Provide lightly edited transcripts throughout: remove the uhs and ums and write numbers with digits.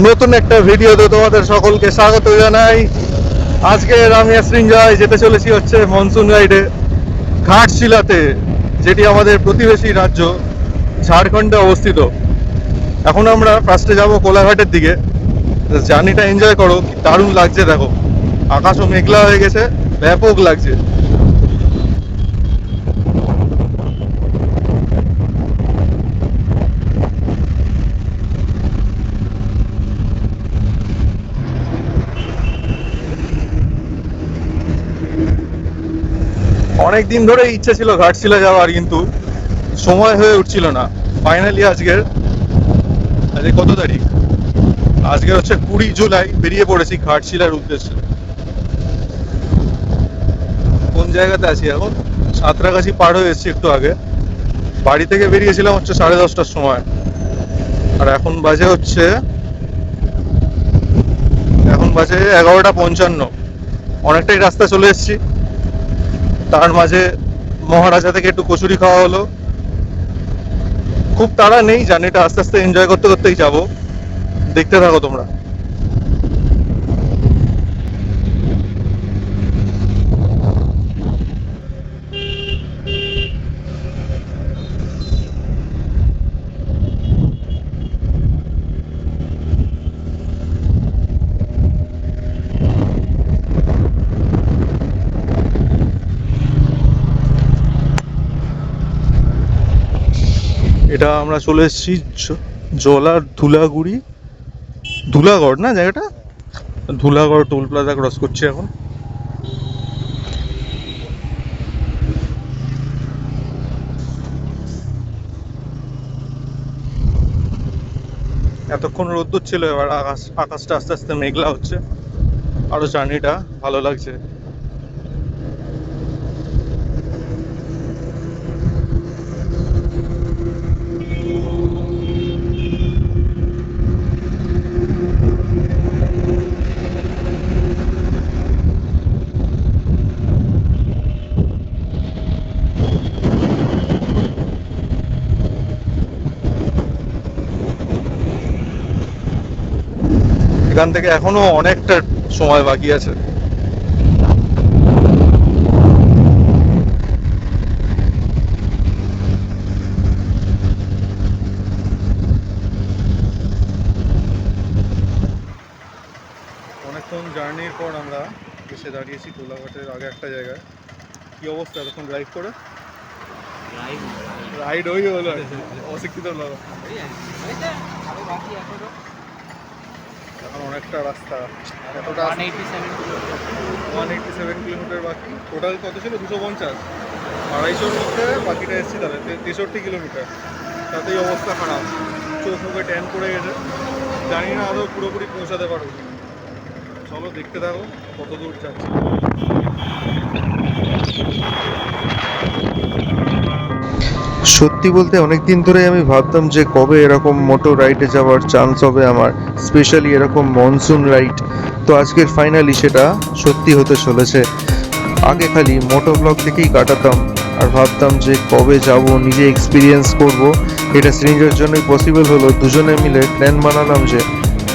নতুন একটা ভিডিওতে তোমাদের সকলকে স্বাগত জানাই। আজকে আমি সৃঞ্জয় যেতে চলেছি হচ্ছে মনসুন রাইডে ঘাটশিলাতে, যেটি আমাদের প্রতিবেশী রাজ্য ঝাড়খণ্ডে অবস্থিত। এখন আমরা ফার্স্টে যাব কোলাঘাটের দিকে। জার্নিটা এনজয় করো, কি দারুণ লাগছে দেখো, আকাশও মেঘলা হয়ে গেছে, ব্যাপক লাগছে। অনেক দিন ধরে ইচ্ছে ছিল ঘাটশিলা যাওয়ার, কিন্তু সময় হয়ে উঠছিল না। ফাইনালি আজকে কত তারিখ? আজকে হচ্ছে 20 জুলাই, বেরিয়ে পড়েছি ঘাটশিলার উদ্দেশ্যে। কোন জায়গাতে আছি এখন? সাঁতরাগাছি পার হয়ে এসেছি একটু আগে। বাড়ি থেকে বেরিয়েছিলাম হচ্ছে 10:30টার সময়, আর এখন বাজে 11:55। অনেকটাই রাস্তা চলে এসেছি। তার মাঝে মহারাজা থেকে একটু কচুরি খাওয়া হলো। খুব তাড়া নেই, জার্নিটা আস্তে আস্তে এনজয় করতে করতেই যাবো। দেখতে থাকো তোমরা। এটা আমরা চলে এসেছি জলার ধুলাগড় না জায়গাটা? ধুলাগড় টোল প্লাজা ক্রস করছি এখন। এতক্ষণ রোদ্দুর ছিল, এবার আকাশটা আস্তে আস্তে মেঘলা হচ্ছে। আরো জার্নিটা ভালো লাগছে। এখান থেকে এখনো অনেকটা সময় বাকি আছে। অনেকক্ষণ জার্নির পর আমরা এসে দাঁড়িয়েছি কোলাঘাটের আগে একটা জায়গায়। কি অবস্থা এতক্ষণ ড্রাইভ করে? রাইড ওই হলো, অশিক্ষিত লোক। এখন অনেকটা রাস্তা, এতটা 187 কিলোমিটার বাকি। টোটাল কত ছিল? 250। 250-র মধ্যে বাকিটা এসেছি তাহলে 63 কিলোমিটার। তাতেই অবস্থা খারাপ, চোখ মুখে ট্যান পড়ে গেছে। জানি না আদৌ পুরোপুরি পৌঁছাতে পারবো। চলো দেখতে থাকো কত দূর যাচ্ছি। সত্যি বলতে অনেক দিন ধরে আমি ভাবতাম যে কবে এরকম মোটর রাইডে যাওয়ার চান্স হবে আমার, স্পেশালি এরকম মনসুন রাইড। তো আজকের ফাইনালি সেটা সত্যি হতে চলেছে। আগে খালি মোটো ব্লগ থেকেই কাটাতাম, আর ভাবতাম যে কবে যাব, নিজে এক্সপিরিয়েন্স করব। এটা সিরিঞ্জের জন্যই পসিবল হলো। দুজনে মিলে প্ল্যান বানালাম যে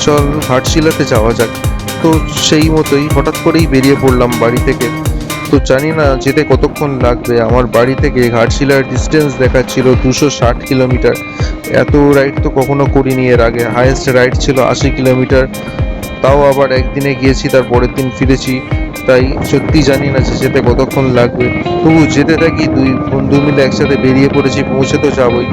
চল ঘাটশিলাতে যাওয়া যাক। তো সেই মতোই হঠাৎ করেই বেরিয়ে পড়লাম বাড়ি থেকে। তো জানি না যেতে কতক্ষণ লাগবে। আমার বাড়ি থেকে ঘাটশিলার ডিস্টেন্স দেখাচ্ছিল 260 কিলোমিটার। এত রাইড তো কখনো করিনি এর আগে। হায়েস্ট রাইড ছিল 80 কিলোমিটার, তাও আবার একদিনে গিয়েছি, তার পরের দিন ফিরেছি। তাই সত্যি জানি না যে যেতে কতক্ষণ লাগবে। তবু যেতে থাকি, দুই বন্ধু মিলে একসাথে বেরিয়ে পড়েছি, পৌঁছে তো যাবই।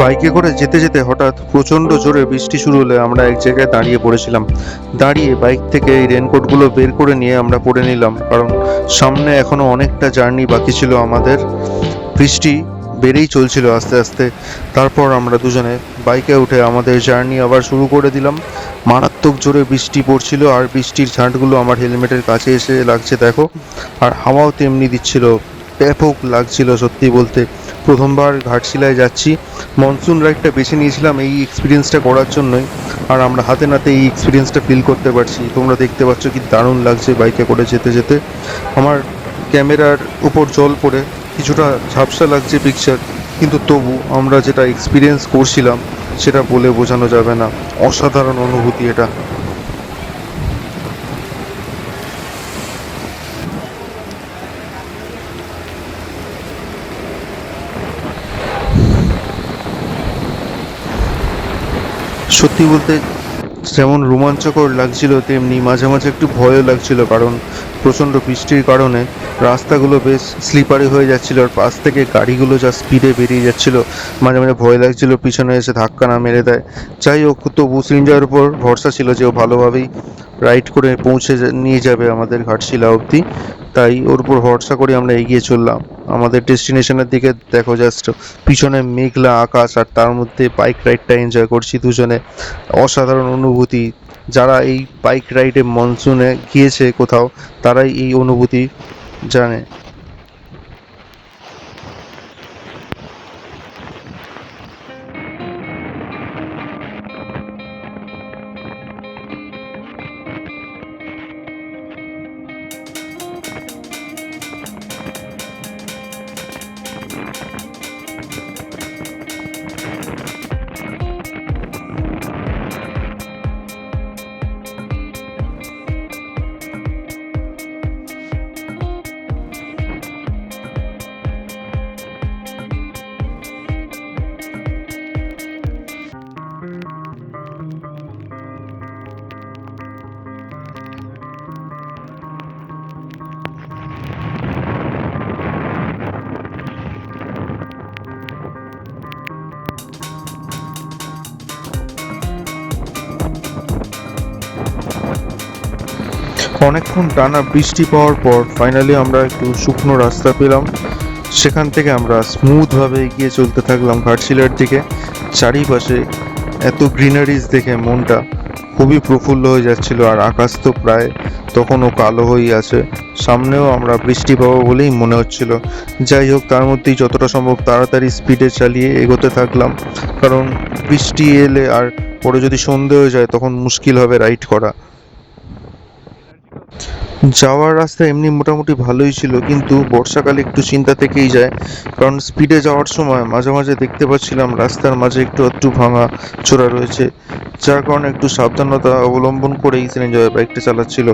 বাইকে করে যেতে যেতে হঠাৎ প্রচণ্ড জোরে বৃষ্টি শুরু হলে আমরা এক জায়গায় দাঁড়িয়ে পড়েছিলাম। দাঁড়িয়ে বাইক থেকে এই রেনকোটগুলো বের করে নিয়ে আমরা পরে নিলাম, কারণ সামনে এখনো অনেকটা জার্নি বাকি ছিল আমাদের। বৃষ্টি বেড়েই চলছিল আস্তে আস্তে। তারপর আমরা দুজনে বাইকে উঠে আমাদের জার্নি আবার শুরু করে দিলাম। মারাত্মক জোরে বৃষ্টি পড়ছিল, আর বৃষ্টির ছাঁটগুলো আমার হেলমেটের কাছে এসে লাগছে দেখো। আর হাওয়াও তেমনি দিচ্ছিল, ব্যাপক লাগছিল সত্যি বলতে। প্রথমবার ঘাটশিলায় যাচ্ছি, মনসুন রাইডটা বেছে নিয়েছিলাম এই এক্সপিরিয়েন্সটা করার জন্যই। আর আমরা হাতে নাতে এই এক্সপিরিয়েন্সটা ফিল করতে পারছি। তোমরা দেখতে পাচ্ছ কি দারুণ লাগছে বাইকে করে যেতে যেতে। আমার ক্যামেরার উপর জল পড়ে কিছুটা ঝাপসা লাগছে পিকচার, কিন্তু তবু আমরা যেটা এক্সপিরিয়েন্স করছিলাম সেটা বলে বোঝানো যাবে না। অসাধারণ অনুভূতি এটা। সত্যি বলতে যেমন রোমাঞ্চকর লাগছিল, তেমনি মাঝে মাঝে একটু ভয়ও লাগছিল, কারণ প্রচণ্ড বৃষ্টির কারণে রাস্তাগুলো বেশ স্লিপারি হয়ে যাচ্ছিল, আর পাশ থেকে গাড়িগুলো যা স্পিডে বেরিয়ে যাচ্ছিল। মাঝে মাঝে ভয় লাগছিল পিছনে এসে ধাক্কা না মেরে দেয়। যাই হোক, তবু সৃঞ্জয়ের উপর ভরসা ছিল যে ও ভালোভাবেই রাইড করে নিয়ে যাবে আমাদের ঘাটশিলা অবধি। তাই ওর উপর ভরসা করে আমরা এগিয়ে চললাম আমাদের ডেস্টিনেশনের দিকে। দেখো জাস্ট পিছনে মেঘলা আকাশ, আর তার মধ্যে বাইক রাইডটা এনজয় করছি দুজনে। অসাধারণ অনুভূতি। যারা এই বাইক রাইডে মনসুনে গিয়েছে কোথাও, তারাই এই অনুভূতি জানে। অনেকক্ষণ টানা বৃষ্টি পাওয়ার পর ফাইনালি আমরা একটু শুকনো রাস্তা পেলাম। সেখান থেকে আমরা স্মুথভাবে এগিয়ে চলতে থাকলাম ঘাটশিলার দিকে। চারিপাশে এত গ্রিনারিজ দেখে মনটা খুবই প্রফুল্ল হয়ে যাচ্ছিল, আর আকাশ তো প্রায় তখনও কালো হয়েই আছে। সামনেও আমরা বৃষ্টি পাবো বলেই মনে হচ্ছিল। যাই হোক, তার মধ্যেই যতটা সম্ভব তাড়াতাড়ি স্পিডে চালিয়ে এগোতে থাকলাম, কারণ বৃষ্টি এলে আর পরে যদি সন্ধে হয়ে যায় তখন মুশকিল হবে রাইড করা। যাওয়ার রাস্তা এমনি মোটামুটি ভালোই ছিল, কিন্তু বর্ষাকালে একটু চিন্তা থেকেই যায়, কারণ স্পিডে যাওয়ার সময় মাঝে মাঝে দেখতে পাচ্ছিলাম রাস্তার মাঝে একটু একটু ভাঙা চোরা রয়েছে, যার কারণে একটু সাবধানতা অবলম্বন করেই সৃঞ্জয় বাইকটা চালাচ্ছিল।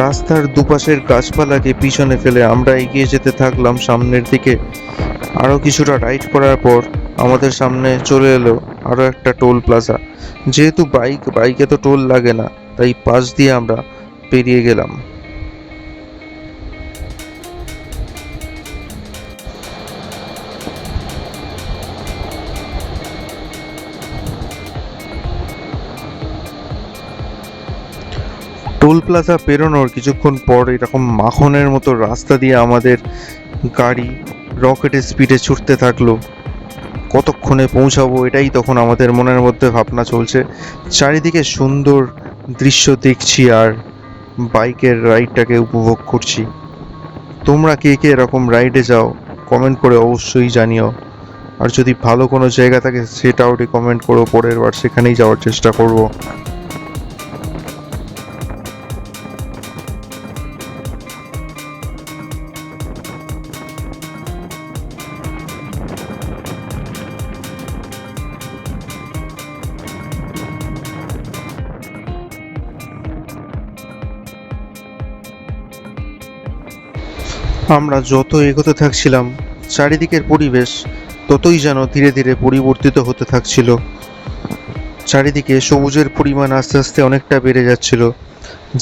রাস্তার দুপাশের গাছপালাকে পিছনে ফেলে আমরা এগিয়ে যেতে থাকলাম সামনের দিকে। আরও কিছুটা রাইড করার পর আমাদের সামনে চলে এলো আরও একটা টোল প্লাজা। যেহেতু বাইকে তো টোল লাগে না, তাই পাশ দিয়ে আমরা পেরিয়ে গেলাম। টোল প্লাজা পেরোনোর কিছুক্ষণ পর এরকম মাখনের মতো রাস্তা দিয়ে আমাদের গাড়ি রকেটের স্পিডে ছুটতে থাকলো। কতক্ষণে পৌঁছাবো এটাই তখন আমাদের মনের মধ্যে ভাবনা চলছে। চারিদিকে সুন্দর দৃশ্য দেখছি আর বাইকের রাইডটাকে উপভোগ করছি। তোমরা কে কে এরকম রাইডে যাও কমেন্ট করে অবশ্যই জানিও। আর যদি ভালো কোনো জায়গা থাকে সেটাও রিকমেন্ড করো, পরের বার সেখানেই যাওয়ার চেষ্টা করব। আমরা যত এগোতে থাকছিলাম চারিদিকের পরিবেশ ততই যেন ধীরে ধীরে পরিবর্তিত হতে থাকছিল। চারিদিকে সবুজের পরিমাণ আস্তে আস্তে অনেকটা বেড়ে যাচ্ছিল,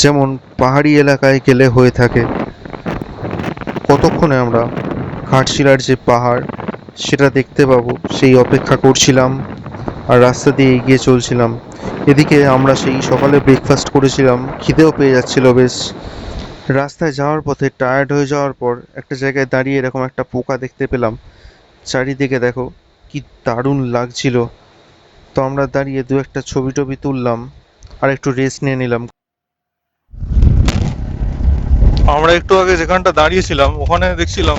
যেমন পাহাড়ি এলাকায় গেলে হয়ে থাকে। কতক্ষণে আমরা ঘাটশিলার যে পাহাড় সেটা দেখতে পাবো সেই অপেক্ষা করছিলাম আর রাস্তা দিয়ে এগিয়ে চলছিলাম। এদিকে আমরা সেই সকালে ব্রেকফাস্ট করেছিলাম, খিদেও পেয়ে যাচ্ছিল বেশ। রাস্তায় যাওয়ার পথে টায়ার্ড হয়ে যাওয়ার পর একটা জায়গায় দাঁড়িয়ে এরকম একটা পোকা দেখতে পেলাম। চারিদিকে দেখো কি দারুণ লাগছিল। তো আমরা দাঁড়িয়ে দু একটা ছবি টবি তুললাম আর একটু রেস্ট নিয়ে নিলাম। আমরা একটু আগে যেখানটা দাঁড়িয়েছিলাম ওখানে দেখছিলাম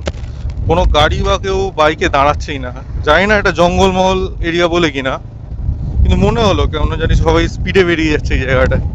কোনো গাড়ি বা কেউ বাইকে দাঁড়াচ্ছেই না। জানি না এটা জঙ্গলমহল এরিয়া বলে কিনা, কিন্তু মনে হলো কেমন জানি সবাই স্পিডে বেরিয়ে যাচ্ছে এই জায়গাটায়।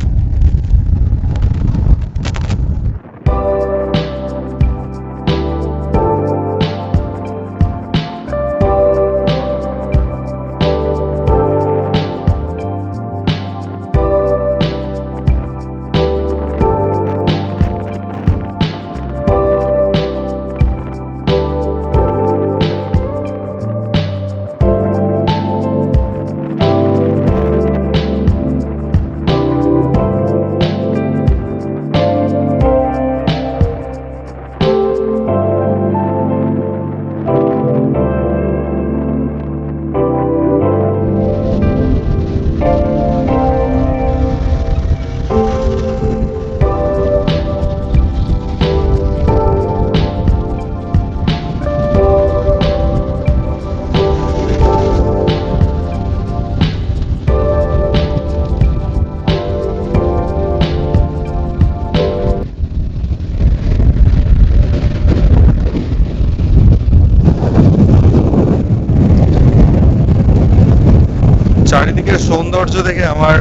চারিদিকের সৌন্দর্য দেখে আমার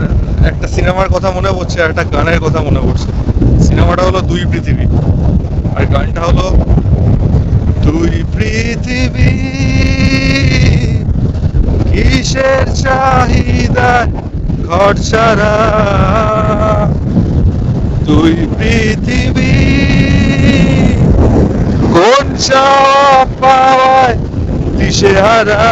একটা সিনেমার কথা মনে পড়ছে আর একটা গানের কথা মনে পড়ছে। সিনেমাটা হলো দুই পৃথিবী আর গানটা হলো দুই পৃথিবী কিসের চাহিদা ঘর ছাড়া, দুই পৃথিবী কোন চাওয়া পাওয়ায় দিশেহারা।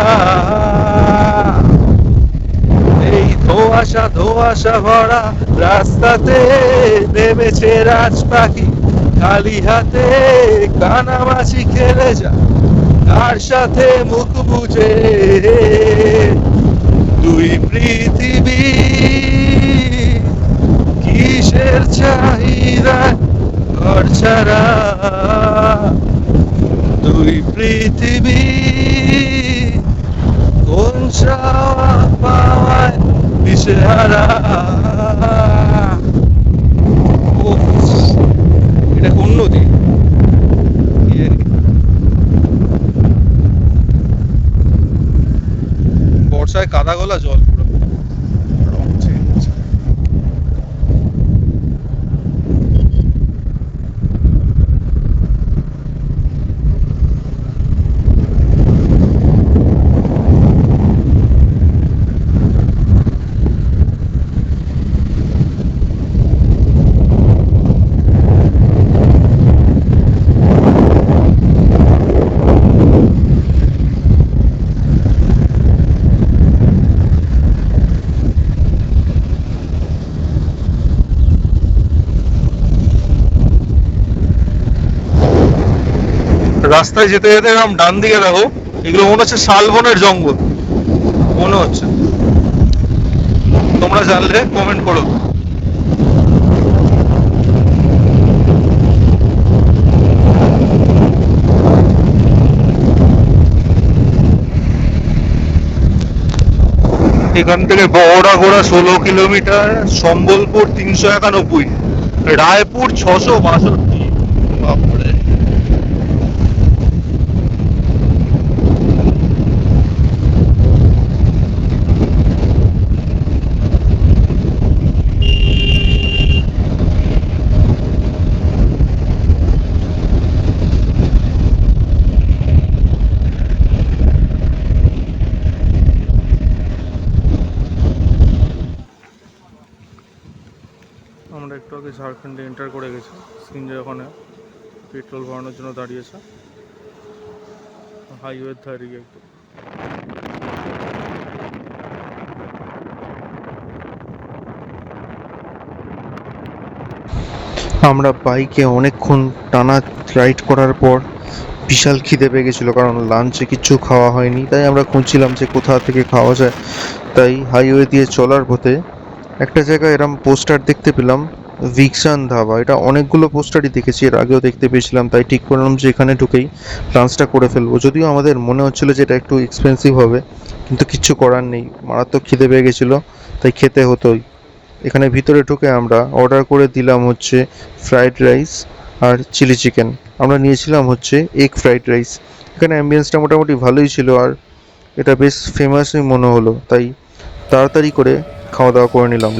এই ধোঁয়াশা ধোঁয়াশা ভরা রাস্তাতে নেমেছে রাজ পাখি খালি হাতে, কানামাছি খেলে যা তার সাথে মুখ বুঝে। দুই পৃথিবী কিসের চাহিদা ঘর ছাড়া, দুই পৃথিবী কোন চাওয়া পাওয়ায় দিশেহারা। এটা কোন নদী? বর্ষায় কাদা গলা জল পুরো রং চেঞ্জ। রাস্তায় যেতে যেতে এরকম ডান দিকে দেখো, এগুলো মনে হচ্ছে শালবনের জঙ্গল মনে হচ্ছে। তোমরা জানলে কমেন্ট করো। এখান থেকে বহড়াঘোড়া 16 কিলোমিটার, সম্বলপুর 391, রায়পুর 662। বাপরে। আমরা একটু আগে ঝাড়খণ্ডে এন্টার করে গেছি। সিনজয় ওখানে পেট্রোল ভরানোর জন্য দাঁড়িয়েছে হাইওয়ের ধারে একদম। আমরা বাইকে অনেকক্ষণ টানা রাইড করার পর বিশাল খিদে পেয়ে গেছিলো, কারণ লাঞ্চে কিছু খাওয়া হয়নি। তাই আমরা খুঁজছিলাম যে কোথা থেকে খাওয়া যায়। তাই হাইওয়ে দিয়ে চলার পথে একটা জায়গায় এরম পোস্টার দেখতে পেলাম, ভিকসান ধাবা। এটা অনেকগুলো পোস্টারই দেখেছি, এর আগেও দেখতে পেয়েছিলাম। তাই ঠিক করলাম যে এখানে ঢুকেই লাঞ্চটা করে ফেলবো। যদিও আমাদের মনে হচ্ছিলো যে এটা একটু এক্সপেন্সিভ হবে, কিন্তু কিচ্ছু করার নেই, মারাত্মক খিদে পেয়ে গেছিলো, তাই খেতে হতোই। এখানে ভিতরে ঢুকে আমরা অর্ডার করে দিলাম হচ্ছে ফ্রাইড রাইস আর চিলি চিকেন। আমরা নিয়েছিলাম হচ্ছে এগ ফ্রাইড রাইস। এখানে অ্যাম্বিয়েন্সটা মোটামুটি ভালোই ছিল, আর এটা বেশ ফেমাসই মনে হলো, তাই তাড়াতাড়ি করে খাওয়া দাওয়া করে নিলাম।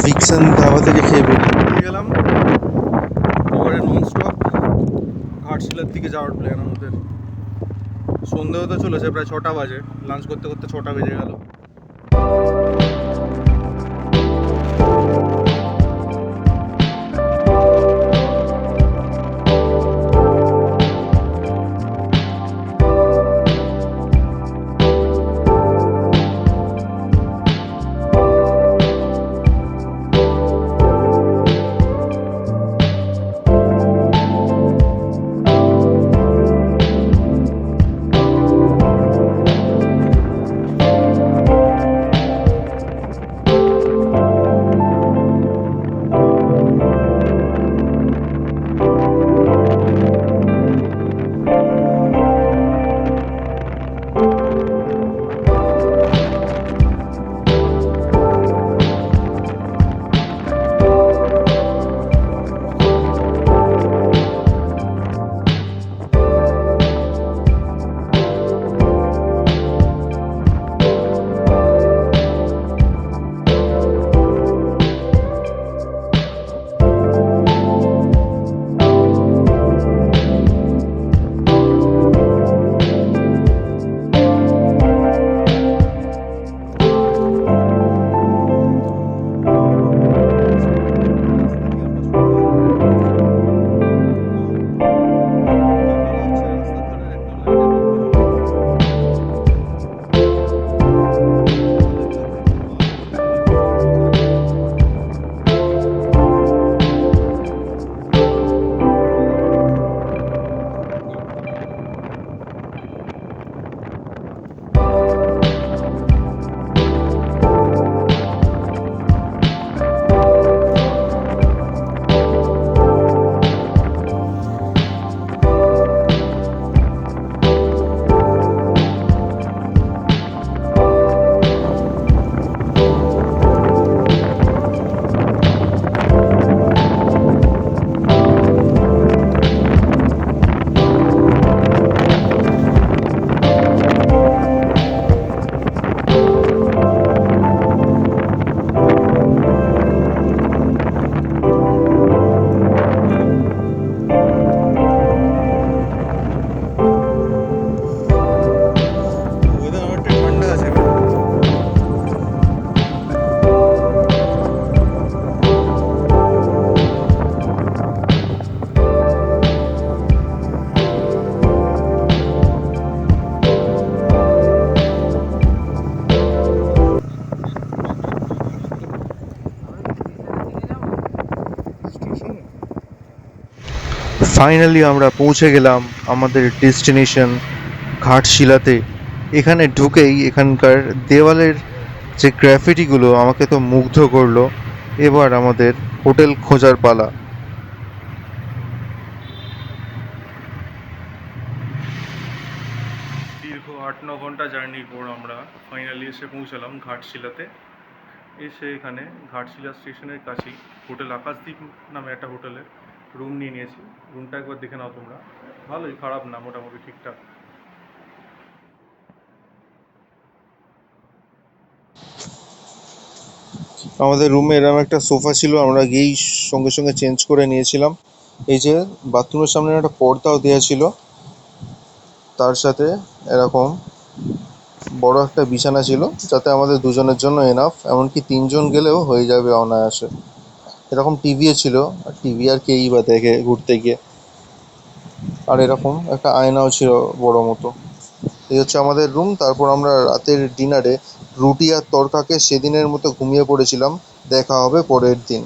ভিকসান ধাবা থেকে খেয়ে বেরিয়ে গেলাম এবারে নন স্টপ ঘাটশিলার দিকে যাওয়ার প্ল্যান আমাদের। সন্ধে হতে চলেছে, প্রায় 6টা বাজে। লাঞ্চ করতে করতে 6টা বেজে গেল। ফাইনালি আমরা পৌঁছে গেলাম আমাদের ডেস্টিনেশন ঘাটশিলাতে। এখানে ঢুকেই এখানকার দেওয়ালের যে গ্রাফিটিগুলো আমাকে তো মুগ্ধ করলো। এবার আমাদের হোটেল খোঁজার পালা। দীর্ঘ দীর্ঘ 8-9 ঘন্টা জার্নির পর আমরা ফাইনালি এসে পৌঁছালাম ঘাটশিলাতে। এসে এখানে ঘাটশিলা স্টেশনের কাছেই হোটেল আকাশদ্বীপ নামে একটা হোটেলে রুম নিয়ে নিয়েছি। রুমটা একবার দেখে নাও তোমরা, ভালোই, খারাপ না, মোটামুটি ঠিকঠাক। আমাদের রুমে এরকম একটা সোফা ছিল, আমরা গিয়েই সঙ্গে সঙ্গে চেঞ্জ করে নিয়েছিলাম। এই যে বাথরুমের সামনে একটা পর্দাও দেওয়া ছিল, তার সাথে এরকম বড় একটা বিছানা ছিল, যাতে আমাদের দুজনের জন্য এনাফ, এমনকি তিনজন গেলেও হয়ে যাবে অনায়াসে। এরকম টিভিও ছিল, আর টিভি আর কেই বা দেখে ঘুরতে গিয়ে। আর এরকম একটা আয়নাও ছিল বড় মতো। এই হচ্ছে আমাদের রুম। তারপর আমরা রাতের ডিনারে রুটি আর তড়কাকে সেদিনের মতো ঘুমিয়ে পড়েছিলাম। দেখা হবে পরের দিন।